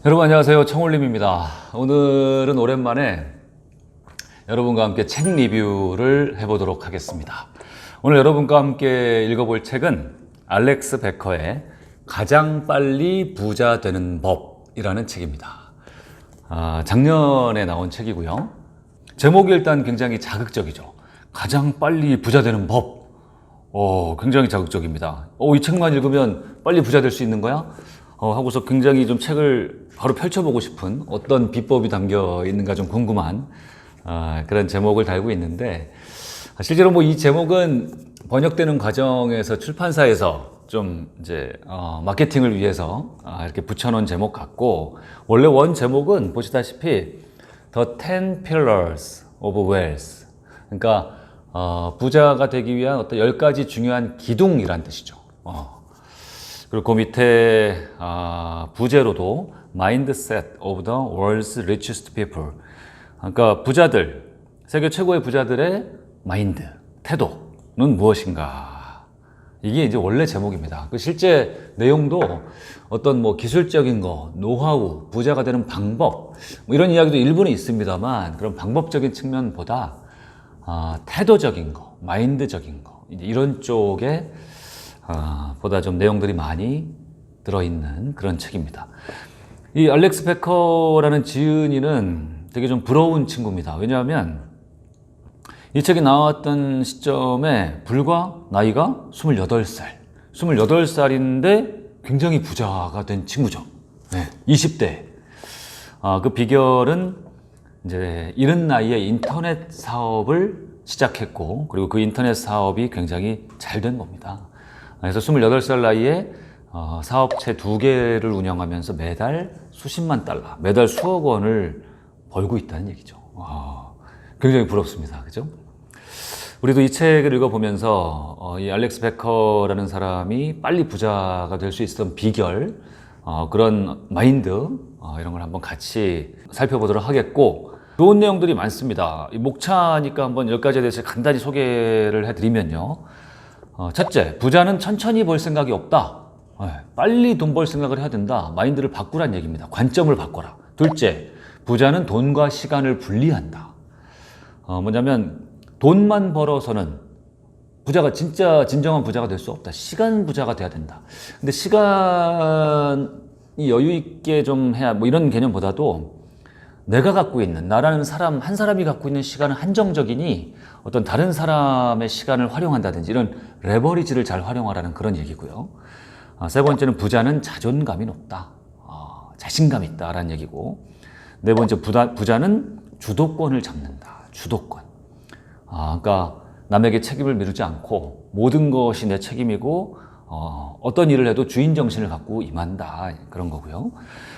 여러분 안녕하세요, 청울림입니다. 오늘은 오랜만에 여러분과 함께 책 리뷰를 해보도록 하겠습니다. 오늘 여러분과 함께 읽어볼 책은 알렉스 베커의 가장 빨리 부자 되는 법이라는 책입니다. 작년에 나온 책이고요. 제목이 일단 굉장히 자극적이죠. 가장 빨리 부자 되는 법. 굉장히 자극적입니다. 이 책만 읽으면 빨리 부자 될 수 있는 거야? 하고서 굉장히 좀 책을 바로 펼쳐보고 싶은 어떤 비법이 담겨 있는가 좀 궁금한 그런 제목을 달고 있는데, 실제로 뭐 이 제목은 번역되는 과정에서 출판사에서 좀 이제 마케팅을 위해서 이렇게 붙여놓은 제목 같고, 원래 원 제목은 보시다시피 The 10 Pillars of Wealth, 그러니까 부자가 되기 위한 어떤 10가지 중요한 기둥이란 뜻이죠. 그리고 그 밑에 부제로도 Mindset of the World's Richest People, 그러니까 부자들, 세계 최고의 부자들의 마인드, 태도는 무엇인가, 이게 이제 원래 제목입니다. 그 실제 내용도 어떤 뭐 기술적인 거, 노하우, 부자가 되는 방법, 뭐 이런 이야기도 일부는 있습니다만, 그런 방법적인 측면보다 태도적인 거, 마인드적인 거, 이런 쪽에 보다 좀 내용들이 많이 들어있는 그런 책입니다. 이 알렉스 베커라는 지은이는 되게 좀 부러운 친구입니다. 왜냐하면 이 책이 나왔던 시점에 불과 나이가 28살. 28살인데 굉장히 부자가 된 친구죠. 네, 20대. 그 비결은 이제 이른 나이에 인터넷 사업을 시작했고, 그리고 그 인터넷 사업이 굉장히 잘 된 겁니다. 그래서 28살 나이에 사업체 2개를 운영하면서 매달 수십만 달러, 매달 수억 원을 벌고 있다는 얘기죠. 굉장히 부럽습니다. 그죠? 우리도 이 책을 읽어보면서 이 알렉스 베커라는 사람이 빨리 부자가 될 수 있었던 비결, 그런 마인드, 이런 걸 한번 같이 살펴보도록 하겠고, 좋은 내용들이 많습니다. 이 목차니까 한번 10가지에 대해서 간단히 소개를 해드리면요. 첫째, 부자는 천천히 벌 생각이 없다. 빨리 돈 벌 생각을 해야 된다. 마인드를 바꾸란 얘기입니다. 관점을 바꿔라. 둘째, 부자는 돈과 시간을 분리한다. 뭐냐면 돈만 벌어서는 부자가 진짜 진정한 부자가 될 수 없다. 시간 부자가 돼야 된다. 근데 시간이 여유 있게 좀 해야, 뭐 이런 개념보다도 내가 갖고 있는, 나라는 사람 한 사람이 갖고 있는 시간은 한정적이니 어떤 다른 사람의 시간을 활용한다든지 이런 레버리지를 잘 활용하라는 그런 얘기고요. 세 번째는 부자는 자존감이 높다. 자신감이 있다라는 얘기고, 네 번째, 부자는 주도권을 잡는다. 주도권. 그러니까 남에게 책임을 미루지 않고 모든 것이 내 책임이고 어떤 일을 해도 주인 정신을 갖고 임한다. 그런 거고요.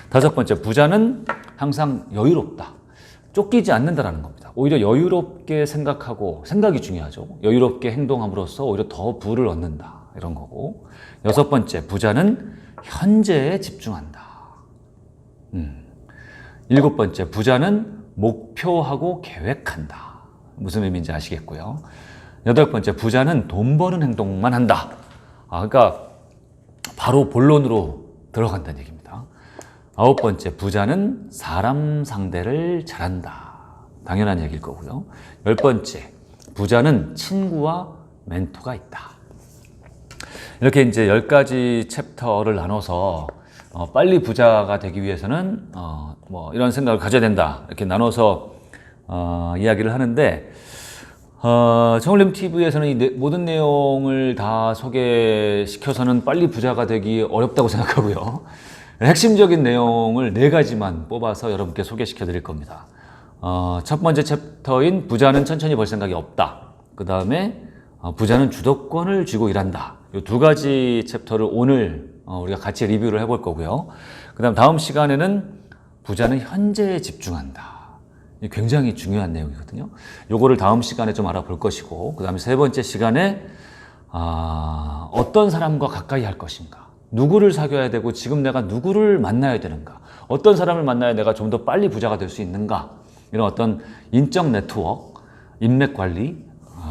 다섯 번째, 부자는 항상 여유롭다. 쫓기지 않는다라는 겁니다. 오히려 여유롭게 생각하고, 생각이 중요하죠. 여유롭게 행동함으로써 오히려 더 부를 얻는다. 이런 거고. 여섯 번째, 부자는 현재에 집중한다. 일곱 번째, 부자는 목표하고 계획한다. 무슨 의미인지 아시겠고요. 여덟 번째, 부자는 돈 버는 행동만 한다. 그러니까 바로 본론으로 들어간다는 얘기입니다. 아홉 번째, 부자는 사람 상대를 잘한다. 당연한 얘기일 거고요. 열 번째, 부자는 친구와 멘토가 있다. 이렇게 이제 10가지 챕터를 나눠서 빨리 부자가 되기 위해서는 뭐 이런 생각을 가져야 된다. 이렇게 나눠서 이야기를 하는데, 청울림 TV에서는 이 모든 내용을 다 소개시켜서는 빨리 부자가 되기 어렵다고 생각하고요. 핵심적인 내용을 4가지만 뽑아서 여러분께 소개시켜 드릴 겁니다. 첫 번째 챕터인 부자는 천천히 벌 생각이 없다. 그 다음에 부자는 주도권을 쥐고 일한다. 이 2가지 챕터를 오늘 우리가 같이 리뷰를 해볼 거고요. 그 다음 시간에는 부자는 현재에 집중한다. 이 굉장히 중요한 내용이거든요. 요거를 다음 시간에 좀 알아볼 것이고, 그 다음에 세 번째 시간에 어떤 사람과 가까이 할 것인가, 누구를 사귀어야 되고 지금 내가 누구를 만나야 되는가, 어떤 사람을 만나야 내가 좀 더 빨리 부자가 될 수 있는가, 이런 어떤 인적 네트워크, 인맥 관리,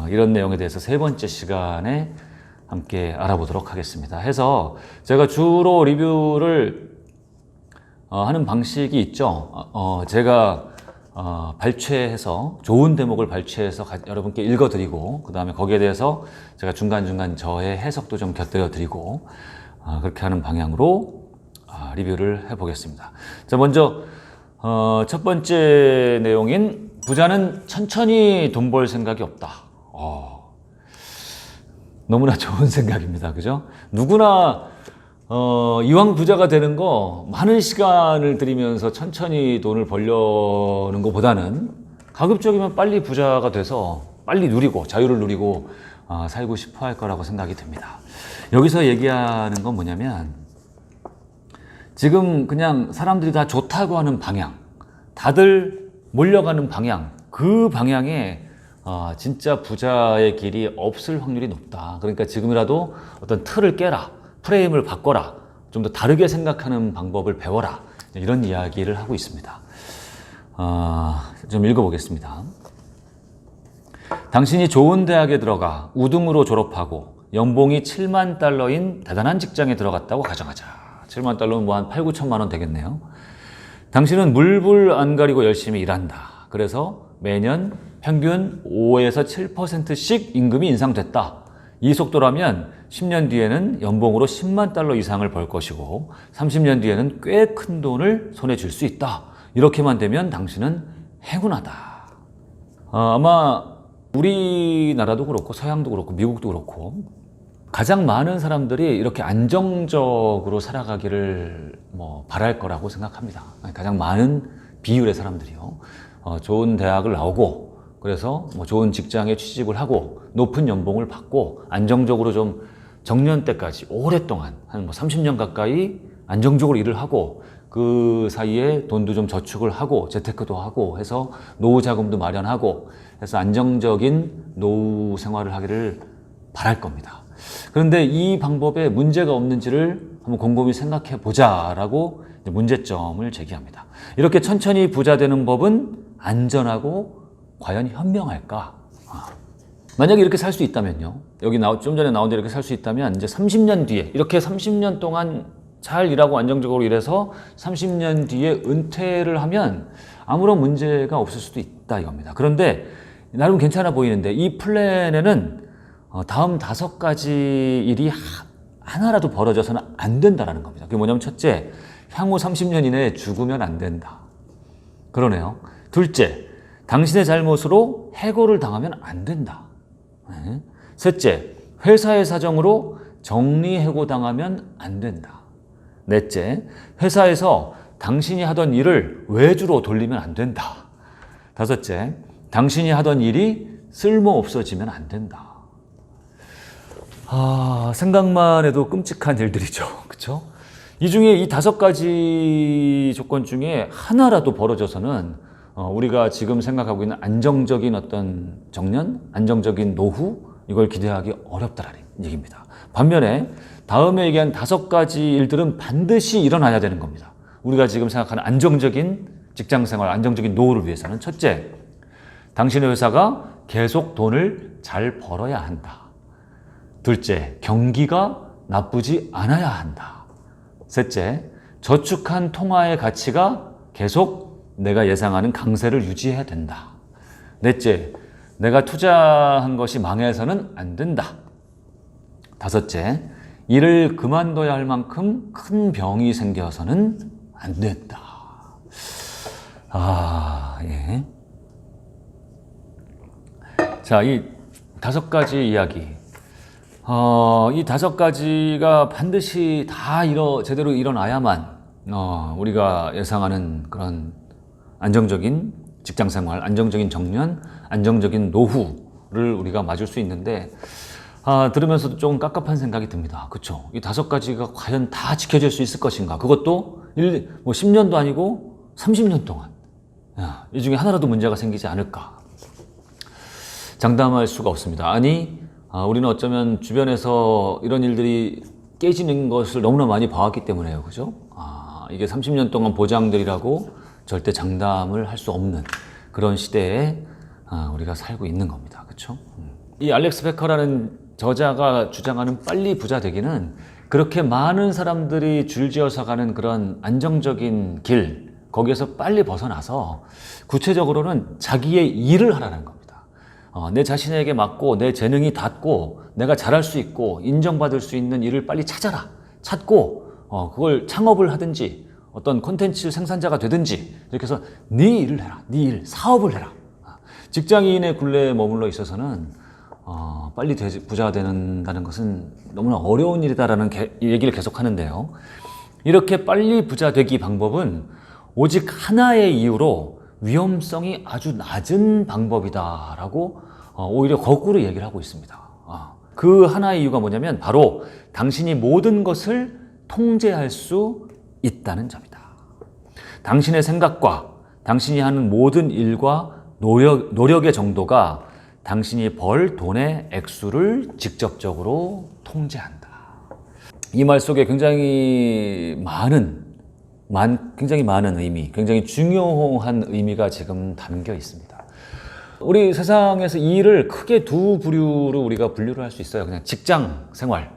이런 내용에 대해서 세 번째 시간에 함께 알아보도록 하겠습니다. 해서 제가 주로 리뷰를 하는 방식이 있죠. 제가 발췌해서 좋은 대목을 발췌해서 여러분께 읽어드리고 그 다음에 거기에 대해서 제가 중간중간 저의 해석도 좀 곁들여드리고 그렇게 하는 방향으로 리뷰를 해보겠습니다. 자, 먼저 첫 번째 내용인 부자는 천천히 돈 벌 생각이 없다. 너무나 좋은 생각입니다. 그죠? 누구나 이왕 부자가 되는 거 많은 시간을 들이면서 천천히 돈을 벌려는 것보다는 가급적이면 빨리 부자가 돼서 빨리 누리고 자유를 누리고 살고 싶어 할 거라고 생각이 듭니다. 여기서 얘기하는 건 뭐냐면 지금 그냥 사람들이 다 좋다고 하는 방향, 다들 몰려가는 방향, 그 방향에 진짜 부자의 길이 없을 확률이 높다. 그러니까 지금이라도 어떤 틀을 깨라, 프레임을 바꿔라, 좀 더 다르게 생각하는 방법을 배워라, 이런 이야기를 하고 있습니다. 좀 읽어보겠습니다. 당신이 좋은 대학에 들어가 우등으로 졸업하고 연봉이 7만 달러인 대단한 직장에 들어갔다고 가정하자. 7만 달러면 뭐 한 8, 9천만 원 되겠네요. 당신은 물불 안 가리고 열심히 일한다. 그래서 매년 평균 5에서 7%씩 임금이 인상됐다. 이 속도라면 10년 뒤에는 연봉으로 10만 달러 이상을 벌 것이고 30년 뒤에는 꽤 큰 돈을 손에 쥘 수 있다. 이렇게만 되면 당신은 행운하다. 아마 우리나라도 그렇고 서양도 그렇고 미국도 그렇고 가장 많은 사람들이 이렇게 안정적으로 살아가기를 바랄 거라고 생각합니다. 가장 많은 비율의 사람들이요. 좋은 대학을 나오고 그래서 좋은 직장에 취직을 하고 높은 연봉을 받고 안정적으로 좀 정년 때까지 오랫동안 한 30년 가까이 안정적으로 일을 하고 그 사이에 돈도 좀 저축을 하고 재테크도 하고 해서 노후 자금도 마련하고 해서 안정적인 노후 생활을 하기를 바랄 겁니다. 그런데 이 방법에 문제가 없는지를 한번 곰곰이 생각해 보자라고 문제점을 제기합니다. 이렇게 천천히 부자 되는 법은 안전하고 과연 현명할까? 만약에 이렇게 살 수 있다면요. 여기 좀 전에 나온 대로 이렇게 살 수 있다면 이제 30년 뒤에 이렇게 30년 동안 잘 일하고 안정적으로 일해서 30년 뒤에 은퇴를 하면 아무런 문제가 없을 수도 있다 이겁니다. 그런데 나름 괜찮아 보이는데 이 플랜에는 다음 5가지 일이 하나라도 벌어져서는 안 된다라는 겁니다. 그게 뭐냐면 첫째, 향후 30년 이내에 죽으면 안 된다. 그러네요. 둘째, 당신의 잘못으로 해고를 당하면 안 된다. 셋째, 회사의 사정으로 정리해고 당하면 안 된다. 넷째, 회사에서 당신이 하던 일을 외주로 돌리면 안 된다. 다섯째, 당신이 하던 일이 쓸모 없어지면 안 된다. 생각만 해도 끔찍한 일들이죠. 그렇죠? 이 중에 이 5가지 조건 중에 하나라도 벌어져서는 우리가 지금 생각하고 있는 안정적인 어떤 정년, 안정적인 노후 이걸 기대하기 어렵다라는 얘기입니다. 반면에 다음에 얘기한 5가지 일들은 반드시 일어나야 되는 겁니다. 우리가 지금 생각하는 안정적인 직장생활, 안정적인 노후를 위해서는 첫째, 당신의 회사가 계속 돈을 잘 벌어야 한다. 둘째, 경기가 나쁘지 않아야 한다. 셋째, 저축한 통화의 가치가 계속 내가 예상하는 강세를 유지해야 된다. 넷째, 내가 투자한 것이 망해서는 안 된다. 다섯째, 일을 그만둬야 할 만큼 큰 병이 생겨서는 안 된다. 예. 자, 이 5가지 이야기. 이 5가지가 반드시 다 제대로 일어나야만 우리가 예상하는 그런 안정적인 직장생활, 안정적인 정년, 안정적인 노후를 우리가 맞을 수 있는데 들으면서도 조금 깝깝한 생각이 듭니다. 그렇죠? 이 5가지가 과연 다 지켜질 수 있을 것인가? 그것도 10년도 아니고 30년 동안. 이 중에 하나라도 문제가 생기지 않을까? 장담할 수가 없습니다. 아니, 우리는 어쩌면 주변에서 이런 일들이 깨지는 것을 너무나 많이 봐왔기 때문에요. 그죠? 이게 30년 동안 보장들이라고 절대 장담을 할 수 없는 그런 시대에 우리가 살고 있는 겁니다. 그렇죠? 이 알렉스 베커라는 저자가 주장하는 빨리 부자 되기는 그렇게 많은 사람들이 줄지어서 가는 그런 안정적인 길, 거기에서 빨리 벗어나서 구체적으로는 자기의 일을 하라는 겁니다. 내 자신에게 맞고 내 재능이 닿고 내가 잘할 수 있고 인정받을 수 있는 일을 빨리 찾아라. 찾고 그걸 창업을 하든지 어떤 콘텐츠 생산자가 되든지 이렇게 해서 네 일을 해라. 네 일, 사업을 해라. 직장인의 굴레에 머물러 있어서는 빨리 부자가 된다는 것은 너무나 어려운 일이다라는 얘기를 계속 하는데요. 이렇게 빨리 부자 되기 방법은 오직 하나의 이유로 위험성이 아주 낮은 방법이다라고 오히려 거꾸로 얘기를 하고 있습니다. 그 하나의 이유가 뭐냐면 바로 당신이 모든 것을 통제할 수 있다는 점이다. 당신의 생각과 당신이 하는 모든 일과 노력의 정도가 당신이 벌 돈의 액수를 직접적으로 통제한다. 이 말 속에 굉장히 많은 의미, 굉장히 중요한 의미가 지금 담겨 있습니다. 우리 세상에서 이 일을 크게 두 부류로 우리가 분류를 할 수 있어요. 그냥 직장 생활.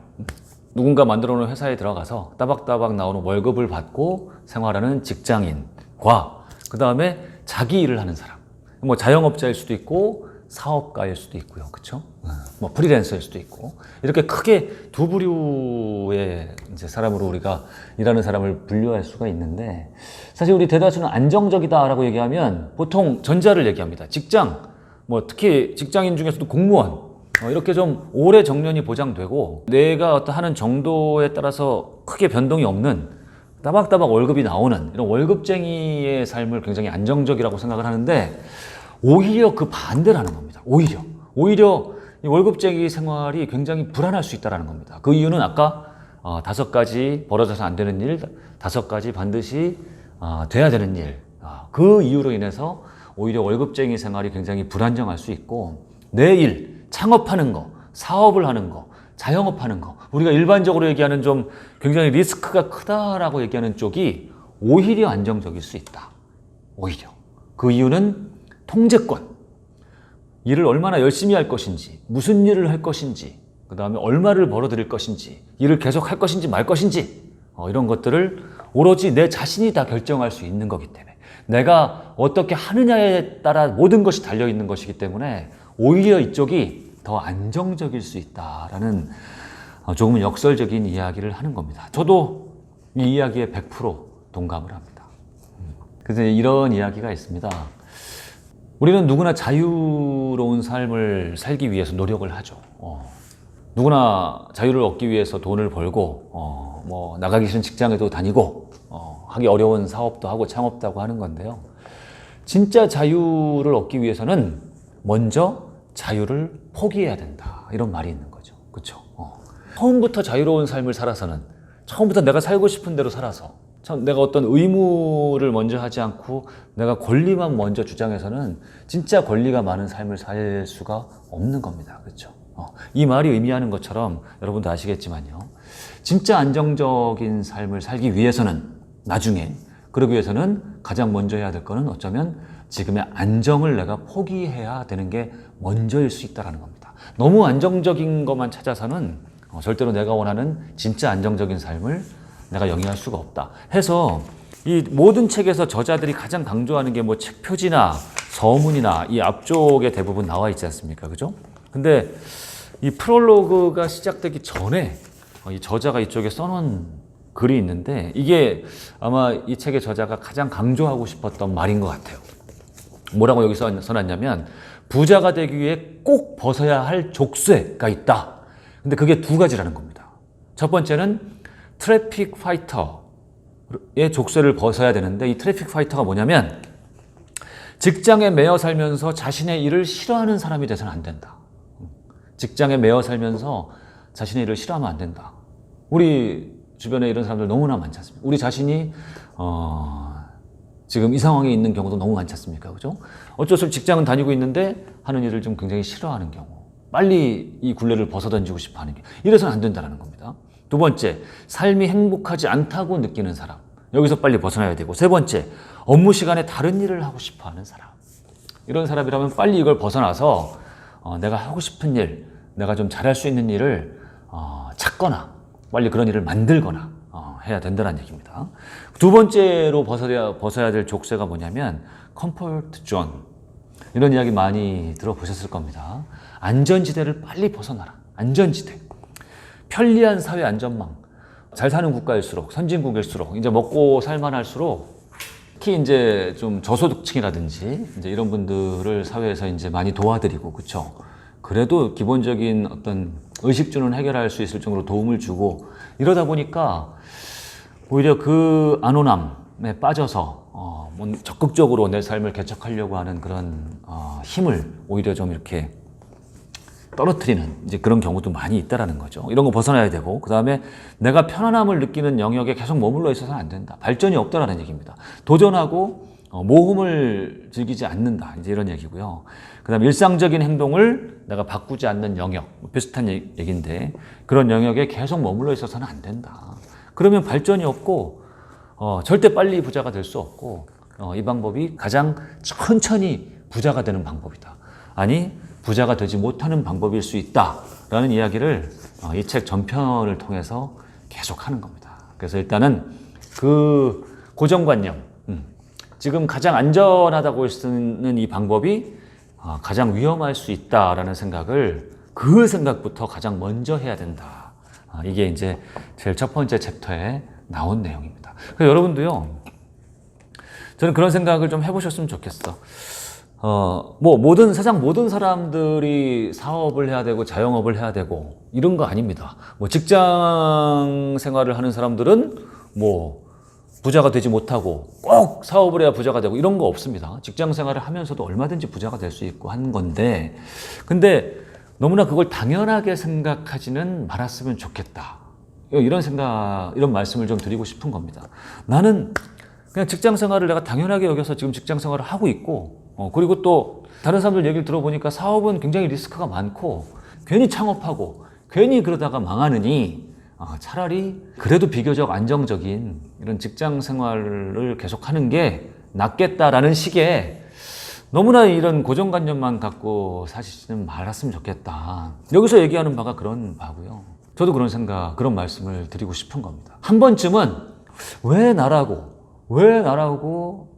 누군가 만들어 놓은 회사에 들어가서 따박따박 나오는 월급을 받고 생활하는 직장인과 그 다음에 자기 일을 하는 사람. 뭐 자영업자일 수도 있고 사업가일 수도 있고요. 그렇죠? 뭐 프리랜서일 수도 있고. 이렇게 크게 두 부류의 이제 사람으로 우리가 일하는 사람을 분류할 수가 있는데 사실 우리 대다수는 안정적이다라고 얘기하면 보통 전자를 얘기합니다. 직장, 뭐 특히 직장인 중에서도 공무원 이렇게 좀 오래 정년이 보장되고 내가 어떤 하는 정도에 따라서 크게 변동이 없는 따박따박 월급이 나오는 이런 월급쟁이의 삶을 굉장히 안정적이라고 생각을 하는데 오히려 그 반대라는 겁니다. 오히려 이 월급쟁이 생활이 굉장히 불안할 수 있다는 겁니다. 그 이유는 아까 5가지 벌어져서 안 되는 일, 5가지 반드시 돼야 되는 일. 그 이유로 인해서 오히려 월급쟁이 생활이 굉장히 불안정할 수 있고 내 일, 창업하는 거, 사업을 하는 거, 자영업하는 거 우리가 일반적으로 얘기하는 좀 굉장히 리스크가 크다라고 얘기하는 쪽이 오히려 안정적일 수 있다. 오히려. 그 이유는 통제권, 일을 얼마나 열심히 할 것인지, 무슨 일을 할 것인지, 그 다음에 얼마를 벌어들일 것인지, 일을 계속 할 것인지 말 것인지 이런 것들을 오로지 내 자신이 다 결정할 수 있는 거기 때문에 내가 어떻게 하느냐에 따라 모든 것이 달려있는 것이기 때문에 오히려 이쪽이 더 안정적일 수 있다라는 조금은 역설적인 이야기를 하는 겁니다. 저도 이 이야기에 100% 동감을 합니다. 그래서 이런 이야기가 있습니다. 우리는 누구나 자유로운 삶을 살기 위해서 노력을 하죠. 누구나 자유를 얻기 위해서 돈을 벌고 뭐 나가기 싫은 직장에도 다니고 하기 어려운 사업도 하고 창업도 하고 하는 건데요. 진짜 자유를 얻기 위해서는 먼저 자유를 포기해야 된다. 이런 말이 있는 거죠. 그렇죠? 처음부터 자유로운 삶을 살아서는 처음부터 내가 살고 싶은 대로 살아서 내가 어떤 의무를 먼저 하지 않고 내가 권리만 먼저 주장해서는 진짜 권리가 많은 삶을 살 수가 없는 겁니다. 그렇죠? 이 말이 의미하는 것처럼 여러분도 아시겠지만요. 진짜 안정적인 삶을 살기 위해서는 나중에 그러기 위해서는 가장 먼저 해야 될 거는 어쩌면 지금의 안정을 내가 포기해야 되는 게 먼저일 수 있다는 겁니다. 너무 안정적인 것만 찾아서는 절대로 내가 원하는 진짜 안정적인 삶을 내가 영위할 수가 없다 해서 이 모든 책에서 저자들이 가장 강조하는 게 뭐 책 표지나 서문이나 이 앞쪽에 대부분 나와 있지 않습니까? 그죠? 근데 이 프롤로그가 시작되기 전에 이 저자가 이쪽에 써놓은 글이 있는데 이게 아마 이 책의 저자가 가장 강조하고 싶었던 말인 것 같아요. 뭐라고 여기 써놨냐면 부자가 되기 위해 꼭 벗어야 할 족쇄가 있다. 근데 그게 2가지라는 겁니다. 첫 번째는 트래픽 파이터의 족쇄를 벗어야 되는데 이 트래픽 파이터가 뭐냐면 직장에 매여 살면서 자신의 일을 싫어하는 사람이 돼서는 안 된다. 직장에 매여 살면서 자신의 일을 싫어하면 안 된다. 우리 주변에 이런 사람들 너무나 많지 않습니까? 우리 자신이 지금 이 상황에 있는 경우도 너무 많지 않습니까? 그죠? 어쩔 수 없이 직장은 다니고 있는데 하는 일을 좀 굉장히 싫어하는 경우. 빨리 이 굴레를 벗어던지고 싶어 하는 게. 이래서는 안 된다는 겁니다. 2번째, 삶이 행복하지 않다고 느끼는 사람. 여기서 빨리 벗어나야 되고. 3번째, 업무 시간에 다른 일을 하고 싶어 하는 사람. 이런 사람이라면 빨리 이걸 벗어나서 내가 하고 싶은 일, 내가 좀 잘할 수 있는 일을 찾거나 빨리 그런 일을 만들거나 해야 된다는 얘기입니다. 두 번째로 벗어야 될 족쇄가 뭐냐면 컴포트 존. 이런 이야기 많이 들어보셨을 겁니다. 안전지대를 빨리 벗어나라. 안전지대. 편리한 사회 안전망. 잘 사는 국가일수록, 선진국일수록, 이제 먹고 살만할수록 특히 이제 좀 저소득층이라든지 이제 이런 분들을 사회에서 이제 많이 도와드리고, 그렇죠? 그래도 기본적인 어떤 의식주는 해결할 수 있을 정도로 도움을 주고 이러다 보니까 오히려 그 안온함에 빠져서 적극적으로 내 삶을 개척하려고 하는 그런 힘을 오히려 좀 이렇게 떨어뜨리는 이제 그런 경우도 많이 있다라는 거죠. 이런 거 벗어나야 되고, 그 다음에 내가 편안함을 느끼는 영역에 계속 머물러 있어서는 안 된다. 발전이 없다라는 얘기입니다. 도전하고 모험을 즐기지 않는다. 이제 이런 얘기고요. 그 다음에 일상적인 행동을 내가 바꾸지 않는 영역, 비슷한 얘기인데 그런 영역에 계속 머물러 있어서는 안 된다. 그러면 발전이 없고 절대 빨리 부자가 될 수 없고 이 방법이 가장 천천히 부자가 되는 방법이다. 아니 부자가 되지 못하는 방법일 수 있다라는 이야기를 이 책 전편을 통해서 계속 하는 겁니다. 그래서 일단은 그 고정관념, 지금 가장 안전하다고 쓰는 이 방법이 가장 위험할 수 있다라는 생각을 그 생각부터 가장 먼저 해야 된다. 이게 이제 제일 첫 번째 챕터에 나온 내용입니다. 그래서 여러분도요, 저는 그런 생각을 좀 해보셨으면 좋겠어. 세상 모든 사람들이 사업을 해야 되고 자영업을 해야 되고 이런 거 아닙니다. 직장 생활을 하는 사람들은 부자가 되지 못하고 꼭 사업을 해야 부자가 되고 이런 거 없습니다. 직장 생활을 하면서도 얼마든지 부자가 될 수 있고 하는 건데, 근데 너무나 그걸 당연하게 생각하지는 말았으면 좋겠다. 이런 말씀을 좀 드리고 싶은 겁니다. 나는 그냥 직장 생활을 내가 당연하게 여겨서 지금 직장 생활을 하고 있고, 그리고 또 다른 사람들 얘기를 들어보니까 사업은 굉장히 리스크가 많고 괜히 창업하고 괜히 그러다가 망하느니 차라리 그래도 비교적 안정적인 이런 직장 생활을 계속하는 게 낫겠다라는 식의 너무나 이런 고정관념만 갖고 사시지는 말았으면 좋겠다. 여기서 얘기하는 바가 그런 바고요. 저도 그런 말씀을 드리고 싶은 겁니다. 한 번쯤은 왜 나라고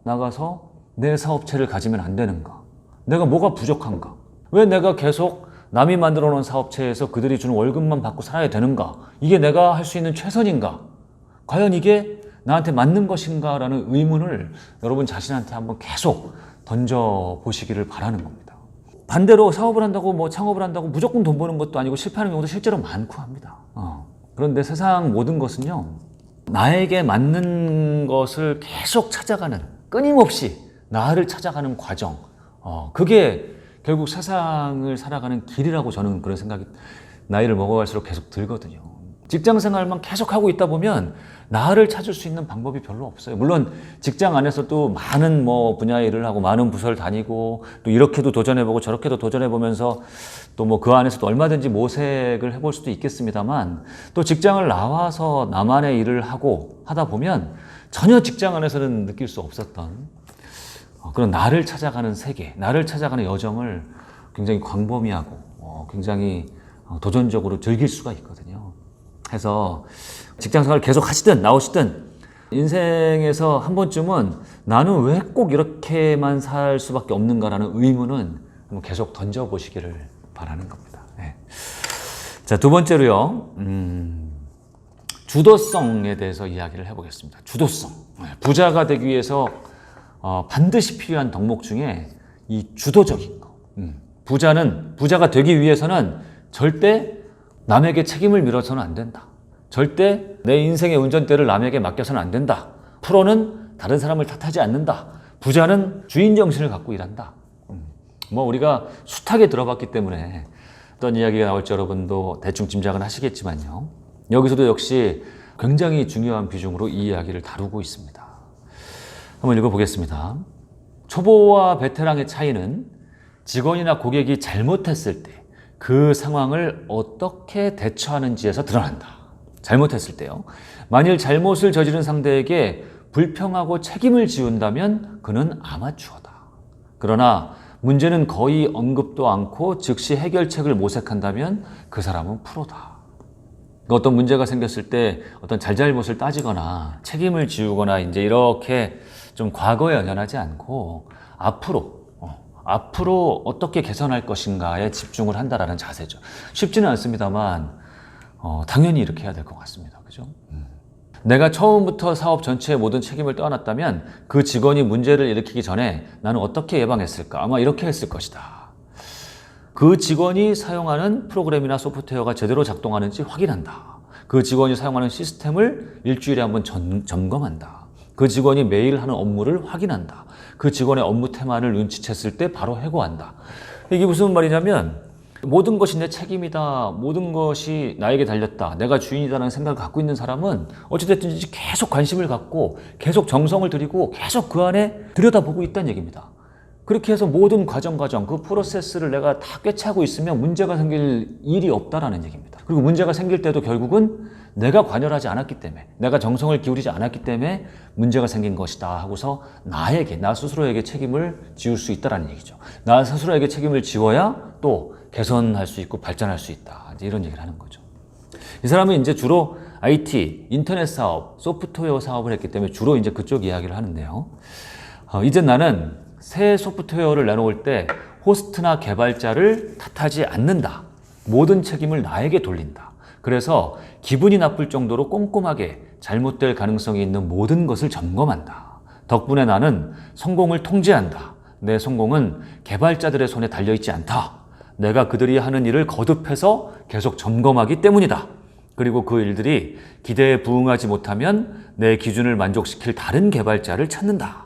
나가서 내 사업체를 가지면 안 되는가? 내가 뭐가 부족한가? 왜 내가 계속 남이 만들어 놓은 사업체에서 그들이 주는 월급만 받고 살아야 되는가? 이게 내가 할 수 있는 최선인가? 과연 이게 나한테 맞는 것인가? 라는 의문을 여러분 자신한테 한번 계속 던져보시기를 바라는 겁니다. 반대로 사업을 한다고 창업을 한다고 무조건 돈 버는 것도 아니고 실패하는 경우도 실제로 많고 합니다. 그런데 세상 모든 것은요, 나에게 맞는 것을 계속 찾아가는, 끊임없이 나를 찾아가는 과정, 그게 결국 세상을 살아가는 길이라고 저는 그런 생각이 나이를 먹어갈수록 계속 들거든요. 직장 생활만 계속 하고 있다 보면 나를 찾을 수 있는 방법이 별로 없어요. 물론 직장 안에서도 많은 분야의 일을 하고 많은 부서를 다니고 또 이렇게도 도전해보고 저렇게도 도전해보면서 또 그 안에서도 얼마든지 모색을 해볼 수도 있겠습니다만, 또 직장을 나와서 나만의 일을 하다 보면 전혀 직장 안에서는 느낄 수 없었던 그런 나를 찾아가는 세계, 나를 찾아가는 여정을 굉장히 광범위하고 굉장히 도전적으로 즐길 수가 있거든요. 해서 직장생활을 계속 하시든 나오시든 인생에서 한 번쯤은 나는 왜 꼭 이렇게만 살 수밖에 없는가라는 의문은 한번 계속 던져보시기를 바라는 겁니다. 네. 자, 두 번째로요, 주도성에 대해서 이야기를 해보겠습니다. 주도성. 부자가 되기 위해서 반드시 필요한 덕목 중에 이 주도적인 거. 부자가 되기 위해서는 절대 남에게 책임을 밀어서는 안 된다. 절대 내 인생의 운전대를 남에게 맡겨서는 안 된다. 프로는 다른 사람을 탓하지 않는다. 부자는 주인 정신을 갖고 일한다. 우리가 숱하게 들어봤기 때문에 어떤 이야기가 나올지 여러분도 대충 짐작은 하시겠지만요. 여기서도 역시 굉장히 중요한 비중으로 이 이야기를 다루고 있습니다. 한번 읽어보겠습니다. 초보와 베테랑의 차이는 직원이나 고객이 잘못했을 때 그 상황을 어떻게 대처하는지에서 드러난다. 잘못했을 때요. 만일 잘못을 저지른 상대에게 불평하고 책임을 지운다면 그는 아마추어다. 그러나 문제는 거의 언급도 않고 즉시 해결책을 모색한다면 그 사람은 프로다. 어떤 문제가 생겼을 때 어떤 잘잘못을 따지거나 책임을 지우거나 이제 이렇게 좀 과거에 연연하지 않고 앞으로 어떻게 개선할 것인가에 집중을 한다라는 자세죠. 쉽지는 않습니다만 당연히 이렇게 해야 될 것 같습니다. 그죠? 내가 처음부터 사업 전체의 모든 책임을 떠안았다면 그 직원이 문제를 일으키기 전에 나는 어떻게 예방했을까? 아마 이렇게 했을 것이다. 그 직원이 사용하는 프로그램이나 소프트웨어가 제대로 작동하는지 확인한다. 그 직원이 사용하는 시스템을 일주일에 한번 점검한다. 그 직원이 매일 하는 업무를 확인한다. 그 직원의 업무 태만을 눈치챘을 때 바로 해고한다. 이게 무슨 말이냐면 모든 것이 내 책임이다. 모든 것이 나에게 달렸다. 내가 주인이다라는 생각을 갖고 있는 사람은 어찌됐든 계속 관심을 갖고 계속 정성을 들이고 계속 그 안에 들여다보고 있다는 얘기입니다. 그렇게 해서 모든 과정 그 프로세스를 내가 다 꿰차고 있으면 문제가 생길 일이 없다라는 얘기입니다. 그리고 문제가 생길 때도 결국은 내가 관여하지 않았기 때문에, 내가 정성을 기울이지 않았기 때문에 문제가 생긴 것이다 하고서 나 스스로에게 책임을 지울 수 있다라는 얘기죠. 나 스스로에게 책임을 지워야 또 개선할 수 있고 발전할 수 있다. 이제 이런 얘기를 하는 거죠. 이 사람은 이제 주로 IT, 인터넷 사업, 소프트웨어 사업을 했기 때문에 주로 이제 그쪽 이야기를 하는데요. 이제 나는 새 소프트웨어를 내놓을 때 호스트나 개발자를 탓하지 않는다. 모든 책임을 나에게 돌린다. 그래서 기분이 나쁠 정도로 꼼꼼하게 잘못될 가능성이 있는 모든 것을 점검한다. 덕분에 나는 성공을 통제한다. 내 성공은 개발자들의 손에 달려있지 않다. 내가 그들이 하는 일을 거듭해서 계속 점검하기 때문이다. 그리고 그 일들이 기대에 부응하지 못하면 내 기준을 만족시킬 다른 개발자를 찾는다.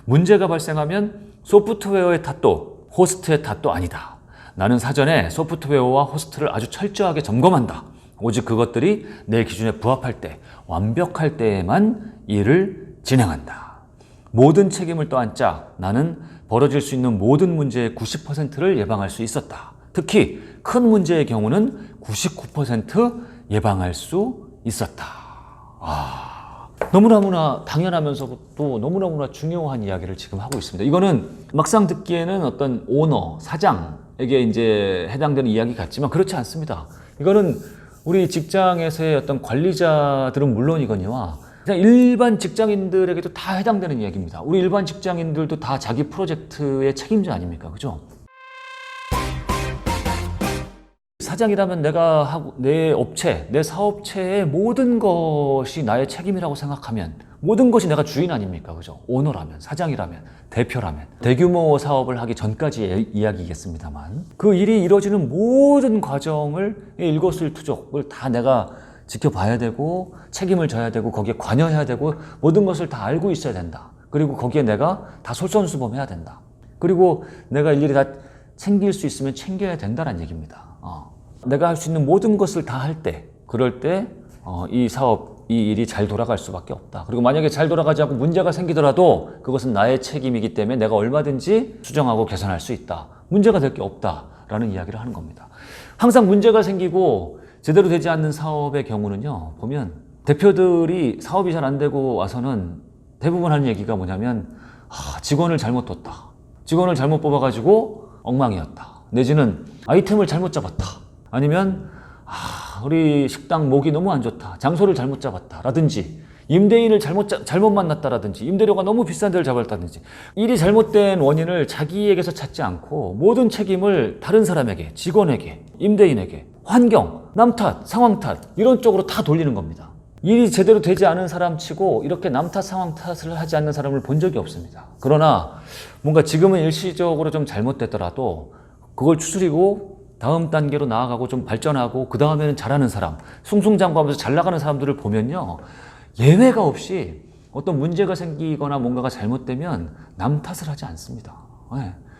문제가 발생하면 소프트웨어의 탓도 호스트의 탓도 아니다. 나는 사전에 소프트웨어와 호스트를 아주 철저하게 점검한다. 오직 그것들이 내 기준에 부합할 때, 완벽할 때에만 일을 진행한다. 모든 책임을 떠안자 나는 벌어질 수 있는 모든 문제의 90%를 예방할 수 있었다. 특히 큰 문제의 경우는 99% 예방할 수 있었다. 너무너무나 당연하면서도 너무너무나 중요한 이야기를 지금 하고 있습니다. 이거는 막상 듣기에는 어떤 오너, 사장에게 이제 해당되는 이야기 같지만 그렇지 않습니다. 이거는 우리 직장에서의 어떤 관리자들은 물론이거니와 그냥 일반 직장인들에게도 다 해당되는 이야기입니다. 우리 일반 직장인들도 다 자기 프로젝트의 책임자 아닙니까? 그죠? 사장이라면 내가 하고 내 업체, 내 사업체의 모든 것이 나의 책임이라고 생각하면 모든 것이 내가 주인 아닙니까? 그죠? 오너라면, 사장이라면, 대표라면 대규모 사업을 하기 전까지의 이야기겠습니다만 그 일이 이루어지는 모든 과정을 일거수일투족을 다 내가 지켜봐야 되고 책임을 져야 되고 거기에 관여해야 되고 모든 것을 다 알고 있어야 된다. 그리고 거기에 내가 다 솔선수범해야 된다. 그리고 내가 일일이 다 챙길 수 있으면 챙겨야 된다는 얘기입니다. 내가 할 수 있는 모든 것을 다 할 때, 그럴 때 이 사업, 이 일이 잘 돌아갈 수밖에 없다. 그리고 만약에 잘 돌아가지 않고 문제가 생기더라도 그것은 나의 책임이기 때문에 내가 얼마든지 수정하고 개선할 수 있다. 문제가 될 게 없다라는 이야기를 하는 겁니다. 항상 문제가 생기고 제대로 되지 않는 사업의 경우는요, 보면 대표들이 사업이 잘 안 되고 와서는 대부분 하는 얘기가 뭐냐면 직원을 잘못 뒀다. 직원을 잘못 뽑아가지고 엉망이었다. 내지는 아이템을 잘못 잡았다. 아니면 우리 식당 목이 너무 안 좋다. 장소를 잘못 잡았다. 라든지 임대인을 잘못 만났다라든지 임대료가 너무 비싼 데를 잡았다든지 일이 잘못된 원인을 자기에게서 찾지 않고 모든 책임을 다른 사람에게, 직원에게, 임대인에게, 환경, 남 탓, 상황 탓 이런 쪽으로 다 돌리는 겁니다. 일이 제대로 되지 않은 사람 치고 이렇게 남 탓, 상황 탓을 하지 않는 사람을 본 적이 없습니다. 그러나 뭔가 지금은 일시적으로 좀 잘못됐더라도 그걸 추스리고 다음 단계로 나아가고 좀 발전하고 그 다음에는 잘하는 사람, 숭숭장구하면서 잘 나가는 사람들을 보면요, 예외가 없이 어떤 문제가 생기거나 뭔가가 잘못되면 남 탓을 하지 않습니다.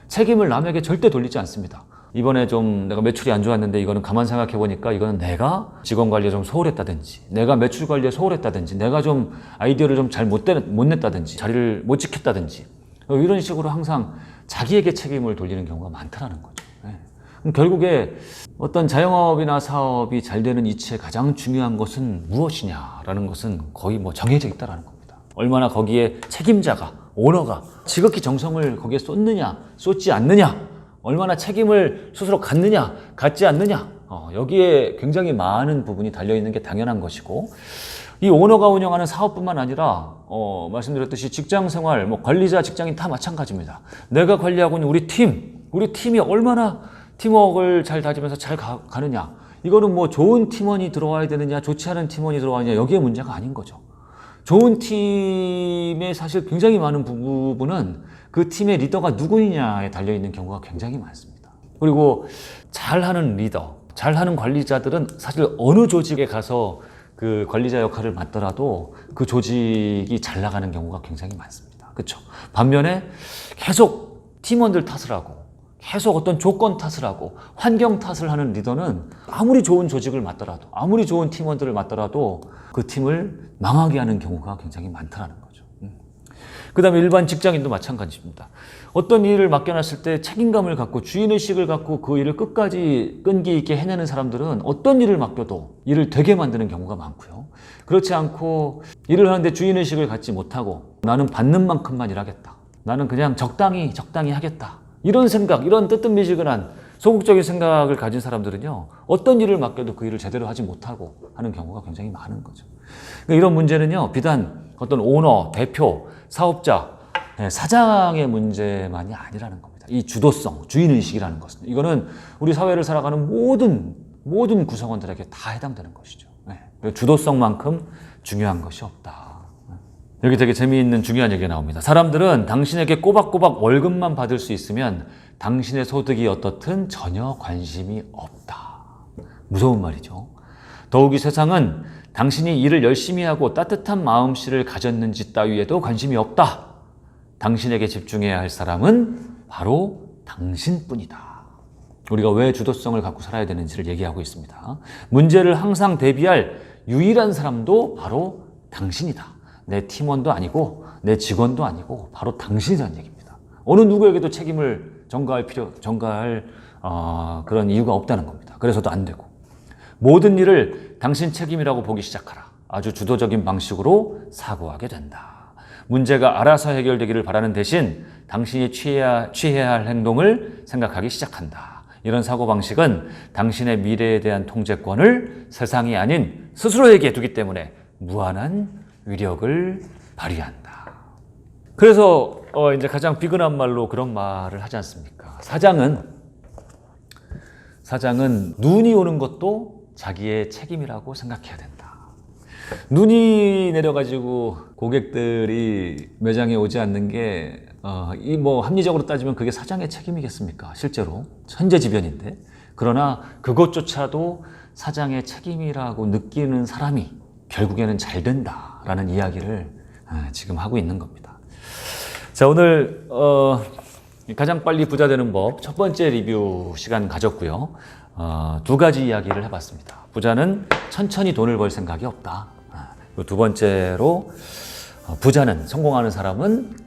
책임을 남에게 절대 돌리지 않습니다. 이번에 좀 내가 매출이 안 좋았는데 이거는 가만 생각해 보니까 이거는 내가 직원 관리에 좀 소홀했다든지 내가 매출 관리에 소홀했다든지 내가 좀 아이디어를 좀 잘 못 냈다든지 자리를 못 지켰다든지 이런 식으로 항상 자기에게 책임을 돌리는 경우가 많다라는 거죠. 결국에 어떤 자영업이나 사업이 잘 되는 이치의 가장 중요한 것은 무엇이냐라는 것은 거의 정해져 있다는 겁니다. 얼마나 거기에 책임자가, 오너가 지극히 정성을 거기에 쏟느냐, 쏟지 않느냐, 얼마나 책임을 스스로 갖느냐, 갖지 않느냐, 여기에 굉장히 많은 부분이 달려있는 게 당연한 것이고, 이 오너가 운영하는 사업뿐만 아니라 말씀드렸듯이 직장생활, 관리자, 직장인 다 마찬가지입니다. 내가 관리하고 있는 우리 팀이 얼마나 팀워크를 잘 다지면서 잘 가느냐, 이거는 좋은 팀원이 들어와야 되느냐, 좋지 않은 팀원이 들어와야 여기에 문제가 아닌 거죠. 좋은 팀의 사실 굉장히 많은 부분은 그 팀의 리더가 누구냐에 달려있는 경우가 굉장히 많습니다. 그리고 잘하는 리더, 잘하는 관리자들은 사실 어느 조직에 가서 그 관리자 역할을 맡더라도 그 조직이 잘 나가는 경우가 굉장히 많습니다. 그렇죠? 반면에 계속 팀원들 탓을 하고 계속 어떤 조건 탓을 하고 환경 탓을 하는 리더는 아무리 좋은 조직을 맡더라도, 아무리 좋은 팀원들을 맡더라도 그 팀을 망하게 하는 경우가 굉장히 많다는 거죠. 그 다음에 일반 직장인도 마찬가지입니다. 어떤 일을 맡겨놨을 때 책임감을 갖고 주인의식을 갖고 그 일을 끝까지 끈기 있게 해내는 사람들은 어떤 일을 맡겨도 일을 되게 만드는 경우가 많고요. 그렇지 않고 일을 하는데 주인의식을 갖지 못하고 나는 받는 만큼만 일하겠다, 나는 그냥 적당히 하겠다, 이런 생각, 이런 뜨뜻미지근한 소극적인 생각을 가진 사람들은요, 어떤 일을 맡겨도 그 일을 제대로 하지 못하고 하는 경우가 굉장히 많은 거죠. 그러니까 이런 문제는요, 비단 어떤 오너, 대표, 사업자, 사장의 문제만이 아니라는 겁니다. 이 주도성, 주인의식이라는 것은, 이거는 우리 사회를 살아가는 모든 구성원들에게 다 해당되는 것이죠. 주도성만큼 중요한 것이 없다. 여기 되게 재미있는 중요한 얘기가 나옵니다. 사람들은 당신에게 꼬박꼬박 월급만 받을 수 있으면 당신의 소득이 어떻든 전혀 관심이 없다. 무서운 말이죠. 더욱이 세상은 당신이 일을 열심히 하고 따뜻한 마음씨를 가졌는지 따위에도 관심이 없다. 당신에게 집중해야 할 사람은 바로 당신뿐이다. 우리가 왜 주도성을 갖고 살아야 되는지를 얘기하고 있습니다. 문제를 항상 대비할 유일한 사람도 바로 당신이다. 내 팀원도 아니고 내 직원도 아니고 바로 당신이라는 얘기입니다. 어느 누구에게도 책임을 전가할 그런 이유가 없다는 겁니다. 그래서도 안 되고, 모든 일을 당신 책임이라고 보기 시작하라. 아주 주도적인 방식으로 사고하게 된다. 문제가 알아서 해결되기를 바라는 대신 당신이 취해야 할 행동을 생각하기 시작한다. 이런 사고방식은 당신의 미래에 대한 통제권을 세상이 아닌 스스로에게 두기 때문에 무한한 위력을 발휘한다. 그래서 이제 가장 비근한 말로 그런 말을 하지 않습니까? 사장은 눈이 오는 것도 자기의 책임이라고 생각해야 된다. 눈이 내려가지고 고객들이 매장에 오지 않는 게 합리적으로 따지면 그게 사장의 책임이겠습니까? 실제로 천재지변인데, 그러나 그것조차도 사장의 책임이라고 느끼는 사람이 결국에는 잘 된다라는 이야기를 지금 하고 있는 겁니다. 자, 오늘 가장 빨리 부자 되는 법 첫 번째 리뷰 시간 가졌고요. 두 가지 이야기를 해봤습니다. 부자는 천천히 돈을 벌 생각이 없다. 두 번째로 부자는, 성공하는 사람은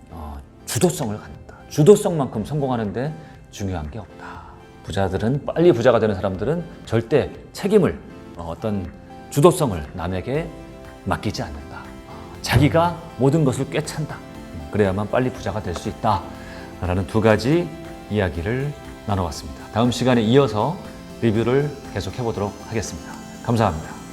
주도성을 갖는다. 주도성만큼 성공하는데 중요한 게 없다. 부자들은, 빨리 부자가 되는 사람들은 절대 책임을, 어떤 주도성을 남에게 맡기지 않는다. 자기가 모든 것을 꿰찬다. 그래야만 빨리 부자가 될 수 있다. 라는 두 가지 이야기를 나눠봤습니다. 다음 시간에 이어서 리뷰를 계속 해보도록 하겠습니다. 감사합니다.